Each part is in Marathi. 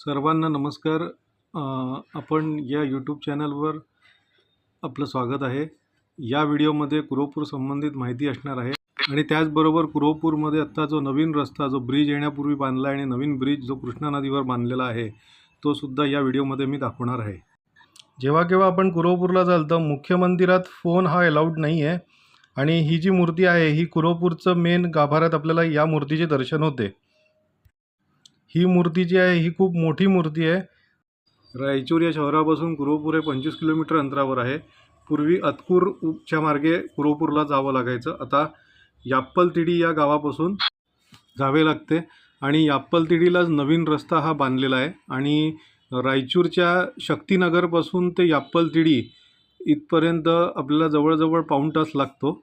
सर्वांना नमस्कार. आपण या यूट्यूब चॅनलवर आपलं स्वागत आहे. या व्हिडिओमध्ये कुरोपूर संबंधित माहिती असणार आहे आणि त्याचबरोबर कुरोपूरमध्ये आत्ता जो नवीन रस्ता जो ब्रिज येण्यापूर्वी बांधला आणि नवीन ब्रिज जो कृष्णा नदीवर बांधलेला आहे तो सुद्धा या व्हिडिओमध्ये मी दाखवणार आहे. जेव्हा केव्हा आपण कुरोपूरला जाल तर मुख्य मंदिरात फोन हा अलाउड नाही आहे आणि ही जी मूर्ती आहे ही कुरोपूरचं मेन गाभाऱ्यात आपल्याला या मूर्तीचे दर्शन होते. ही मूर्ती जी आहे ही खूप मोठी मूर्ती आहे. रायचूर या शहरापासून कुरोपूर हे 25 किलोमीटर अंतरावर आहे. पूर्वी अतकूरच्या मार्गे कुरोपूरला जावं लागायचं. आता याप्पलतिडी या गावापासून जावे लागते आणि याप्पलतिडीलाच नवीन रस्ता हा बांधलेला आहे आणि रायचूरच्या शक्तिनगरपासून ते याप्पलतिडी इथपर्यंत आपल्याला जवळजवळ पाऊण तास लागतो.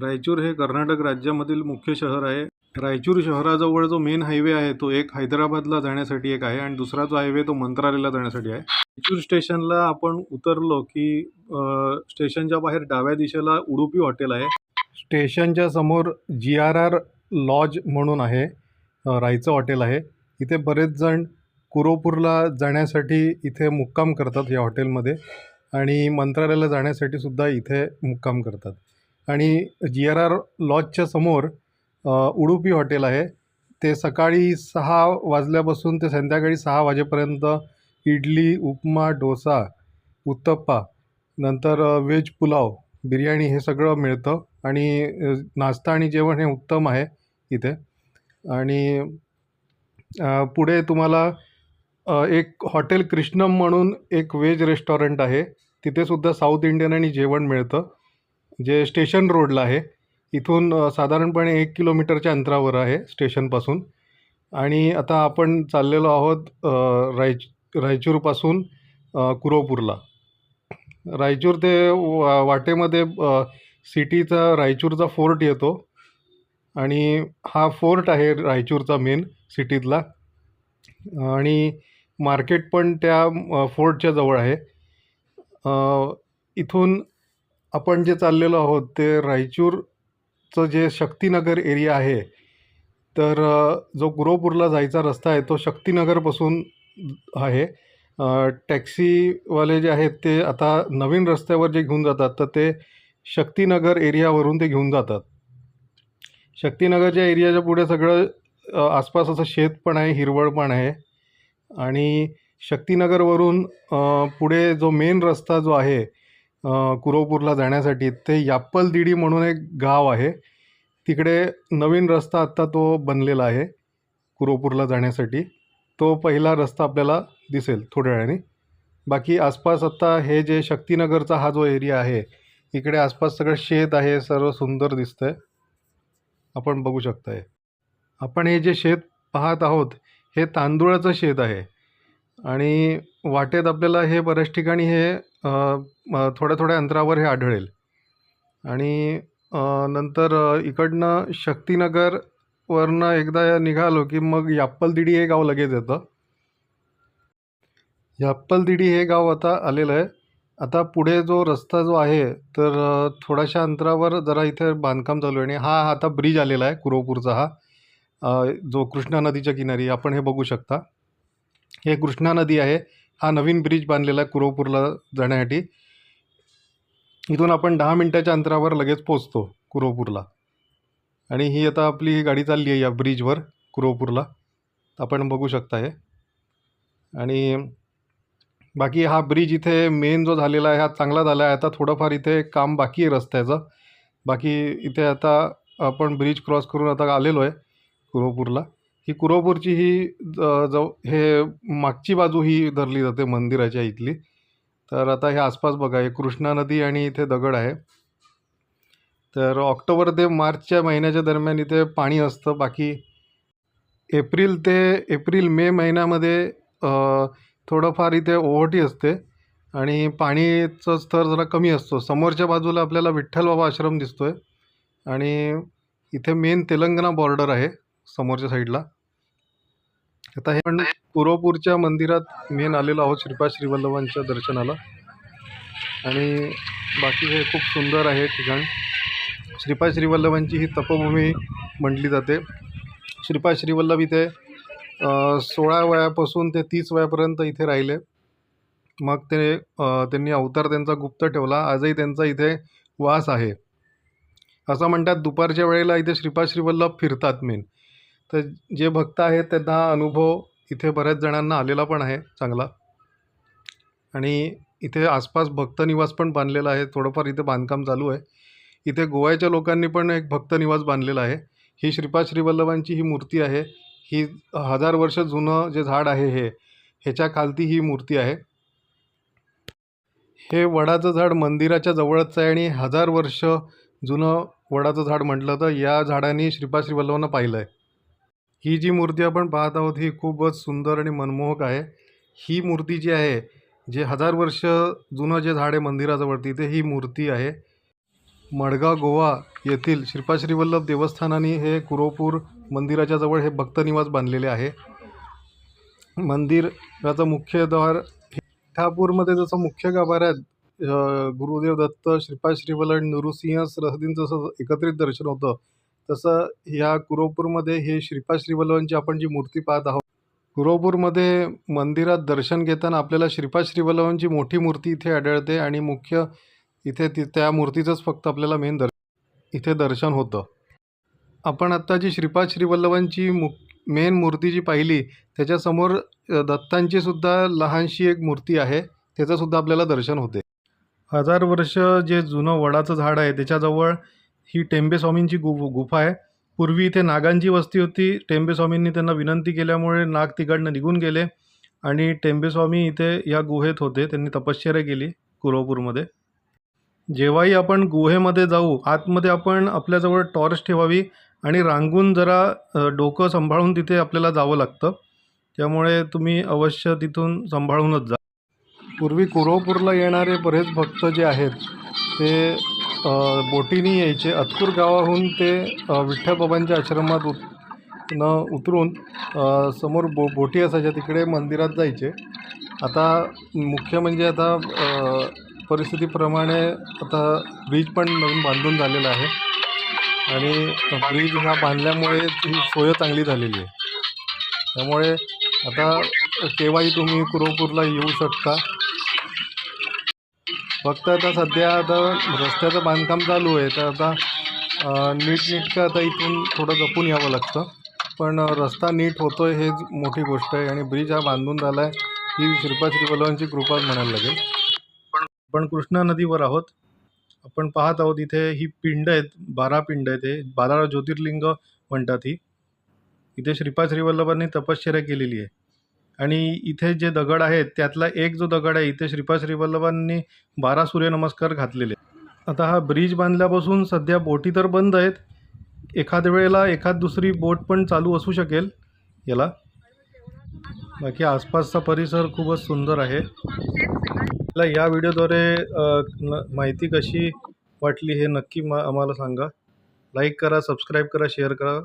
रायचूर हे कर्नाटक राज्यामधील मुख्य शहर आहे. रायचूर शहराजवळ जो मेन हायवे आहे तो एक हैदराबादला जाण्यासाठी एक आहे आणि दुसरा जो हायवे तो मंत्रालयाला जाण्यासाठी आहे. रायचूर स्टेशनला आपण उतरलो की स्टेशनच्या बाहेर डाव्या दिशेला उडुपी हॉटेल आहे. स्टेशनच्या समोर GRR लॉज म्हणून आहे, राहायचं हॉटेल आहे. इथे बरेच जण कुरोपूरला जाण्यासाठी इथे मुक्काम करतात या हॉटेलमध्ये आणि मंत्रालयाला जाण्यासाठी सुद्धा इथे मुक्काम करतात. आणि GRR लॉजच्या समोर उडुपी हॉटेल आहे. ते सकाळी 6 वाजल्यापासून ते संध्याकाळी 6 वाजेपर्यंत इडली, उपमा, डोसा, उत्तप्पा, नंतर व्हेज पुलाव, बिर्याणी हे सगळं मिळतं आणि नाश्ता आणि जेवण हे उत्तम आहे इथे. आणि पुढे तुम्हाला एक हॉटेल कृष्णम म्हणून एक व्हेज रेस्टॉरंट आहे. तिथेसुद्धा साऊथ इंडियन आणि जेवण मिळतं, जे स्टेशन रोडला आहे. इथून साधारणपणे 1 किलोमीटरच्या अंतरावर आहे स्टेशनपासून. आणि आता आपण चाललेलो आहोत रायचूरपासून कुरोपूरला. रायचूर ते वाटेमध्ये सिटीचा रायचूरचा फोर्ट येतो आणि हा फोर्ट आहे रायचूरचा मेन सिटीतला आणि मार्केट पण त्या फोर्टच्या जवळ आहे. इथून आपण जे चाललेलो आहोत ते रायचूरचं जे शक्तिनगर एरिया आहे, तर जो कुरोपूरला जायचा रस्ता आहे तो शक्तिनगरपासून आहे. टॅक्सीवाले जे आहेत ते आता नवीन रस्त्यावर जे घेऊन जातात तर ते शक्तिनगर एरियावरून ते घेऊन जातात. शक्तिनगरच्या एरियाच्या पुढे सगळं आसपास असं शेत पण आहे, हिरवळ पण आहे. आणि शक्तिनगरवरून पुढे जो मेन रस्ता जो आहे कुरोपूरला जाण्यासाठी ते याप्पलतिडी म्हणून एक गाव आहे. तिकडे नवीन रस्ता आत्ता तो बनलेला आहे कुरोपूरला जाण्यासाठी. तो पहिला रस्ता आपल्याला दिसेल थोड्या वेळाने. बाकी आसपास आत्ता हे जे शक्तिनगरचा हा जो एरिया आहे इकडे आसपास सगळं शेत आहे, सर्व सुंदर दिसतंय, आपण बघू शकताय. आपण हे जे शेत पाहत आहोत हे तांदूळाचं शेत आहे आणि वाटेत आपल्याला हे बऱ्याच ठिकाणी हे थोड्या थोड्या अंतरावर हे आढळेल. आणि नंतर इकडनं शक्तिनगरवरनं एकदा निघालो की मग याप्पलतिडी हे गाव लगेच येतं. याप्पलतिडी हे गाव आता आलेलं आहे. आता पुढे जो रस्ता जो आहे तर थोड्याशा अंतरावर जरा इथे बांधकाम चालू आहे आणि हा आता ब्रिज आलेला आहे कुरोपूरचा, हा जो कृष्णा नदीच्या किनारी आपण हे बघू शकता. हे कृष्णा नदी आहे. हा नवीन ब्रिज बांधलेला आहे कुरोपूरला जाण्यासाठी. इथून आपण 10 मिनटाच्या अंतरावर लगेच पोचतो कुरोपूरला. आणि ही आता आपली गाडी चालली आहे या ब्रिजवर कुरोपूरला, आपण बघू शकता हे. आणि बाकी हा ब्रिज इथे मेन जो झालेला आहे हा चांगला झाला आहे. आता थोडंफार इथे काम बाकी आहे रस्त्याचं. बाकी इथे आता आपण ब्रिज क्रॉस करून आता आलेलो आहे कुरोपूरला. ही कुरोपूरची ही हे मागची बाजू ही धरली जाते मंदिराच्या इथली. तर आता हे आसपास बघा, हे कृष्णा नदी आणि इथे दगड आहे. तर ऑक्टोबर ते मार्चच्या महिन्याच्या दरम्यान इथे पाणी असतं. बाकी एप्रिल मे महिन्यामध्ये थोडंफार इथे ओहोटी असते आणि पाणीचं स्तर जरा कमी असतो. समोरच्या बाजूला आपल्याला विठ्ठल बाबा आश्रम दिसतोय आणि इथे मेन तेलंगणा बॉर्डर आहे समोरच्या साईडला. आता हे पण कुरोपूरच्या मंदिरात मेन आलेलो आहोत श्रीपाद श्रीवल्लभांच्या दर्शनाला. आणि बाकी हे खूप सुंदर आहे ठिकाण. श्रीपाद श्रीवल्लभांची ही तपोभूमी म्हटली जाते. श्रीपाद श्रीवल्लभ इथे 16 वयापासून ते 30 वयापर्यंत इथे राहिले. मग त्यांनी अवतार त्यांचा गुप्त ठेवला. आजही त्यांचा इथे वास आहे. असं म्हणतात दुपारच्या वेळेला इथे श्रीपाद श्रीवल्लभ फिरतात मेन. तर जे भक्त आहेत त्यांना हा अनुभव इथे बऱ्याच जणांना आलेला पण आहे चांगला. आणि इथे आसपास भक्तनिवास पण बांधलेला आहे. थोडंफार इथे बांधकाम चालू आहे. इथे गोव्याच्या लोकांनी पण एक भक्तनिवास बांधलेला आहे. ही श्रीपाद श्रीवल्लभांची ही मूर्ती आहे. ही 1000 वर्ष जुनं जे झाड आहे ह्याच्या खालती ही मूर्ती आहे. हे वडाचं झाड मंदिराच्या जवळच आहे आणि 1000 वर्ष जुनं वडाचं झाड म्हटलं तर या झाडाने श्रीपाद श्रीवल्लभांना पाहिलं आहे. ही जी मूर्ती आपण पाहत आहोत ही खूपच सुंदर आणि मनमोहक आहे. ही मूर्ती जी आहे, जे 1000 वर्ष जुनं जे झाड आहे मंदिराजवळती ते ही मूर्ती आहे. मडगाव गोवा येथील श्रीपाद श्रीवल्लभ देवस्थानाने हे कुरोपूर मंदिराच्या जवळ हे भक्तनिवास बांधलेले आहे. मंदिराचं मुख्य द्वार ठापूरमध्ये जसं मुख्य गाभाऱ्यात गुरुदेव दत्त, श्रीपाद श्रीवल्लभ, नृसिंह सरस्वतींचं जसं एकत्रित दर्शन होतं, तसं या कुरोपूरमध्ये हे श्रीपाद श्रीवल्लभांची आपण जी मूर्ती पाहत आहोत. कुरोपूरमध्ये मंदिरात दर्शन घेताना आपल्याला श्रीपाद श्रीवल्लभांची मोठी मूर्ती इथे आढळते आणि मुख्य इथे त्या मूर्तीचंच फक्त आपल्याला इथे दर्शन होतं. आपण आत्ता जी श्रीपाद श्रीवल्लभांची मेन मूर्ती जी पाहिली त्याच्यासमोर दत्तांची सुद्धा लहानशी एक मूर्ती आहे, त्याचंसुद्धा आपल्याला दर्शन होते. 1000 वर्ष जे जुनं वडाचं झाड आहे त्याच्याजवळ ही टेंबेस्वामींची गुफा आहे. पूर्वी इथे नागांची वस्ती होती. टेंबेस्वामींनी त्यांना विनंती केल्यामुळे नाग तिकडनं निघून गेले आणि टेंबेस्वामी इथे या गुहेत होते. त्यांनी तपश्चर्या केली कुरोपूरमध्ये. जेव्हाही आपण गुहेमध्ये जाऊ आतमध्ये आपण आपल्याजवळ टॉर्च ठेवावी आणि रांगून जरा डोकं सांभाळून तिथे आपल्याला जावं लागतं. त्यामुळे तुम्ही अवश्य तिथून सांभाळूनच जा. पूर्वी कुरोपूरला येणारे बरेच भक्त जे आहेत ते बोटीने यायचे. अतकूर गावाहून ते विठ्ठलबाबांच्या आश्रमात उतरून समोर बोटी असायच्या तिकडे मंदिरात जायचे. आता मुख्य म्हणजे आता परिस्थितीप्रमाणे आता ब्रिज पण नवीन बांधून झालेला आहे आणि ब्रिज हा बांधल्यामुळे ही सोय चांगली झालेली आहे. त्यामुळे आता केव्हाही तुम्ही कुरोपूरला येऊ शकता. फक्त आता सध्या रस्त्याचं बांधकाम चालू आहे तर आता नीटनेटकं आता इथून थोडं जपून यावं लागतं. पण रस्ता नीट होतो आहे हेच मोठी गोष्ट आहे आणि ब्रिज हा बांधून झाला आहे ही श्रीपाद श्रीवल्लभांची कृपाच म्हणायला लागेल. आपण कृष्णा नदीवर आहोत. आपण पाहत आहोत इथे ही पिंड आहेत, 12 पिंड आहेत. हे 12 ज्योतिर्लिंग म्हणतात. ही इथे श्रीपाद श्रीवल्लभांनी तपश्चर्या केलेली आहे आणि इथे जे दगड आहेत त्यातला एक जो दगड आहे इथे श्रीपाद श्रीवल्लभांनी 12 सूर्यनमस्कार घातलेले. आता हा ब्रिज बांधल्यापासून सध्या बोटी तर बंद आहेत. एखाद्या वेळेला एखाद दुसरी बोट पण चालू असू शकेल याला. बाकी आसपासचा परिसर खूपच सुंदर आहे. मला या व्हिडिओद्वारे माहिती कशी वाटली हे नक्की आम्हाला सांगा. लाईक करा, सबस्क्राईब करा, शेअर करा.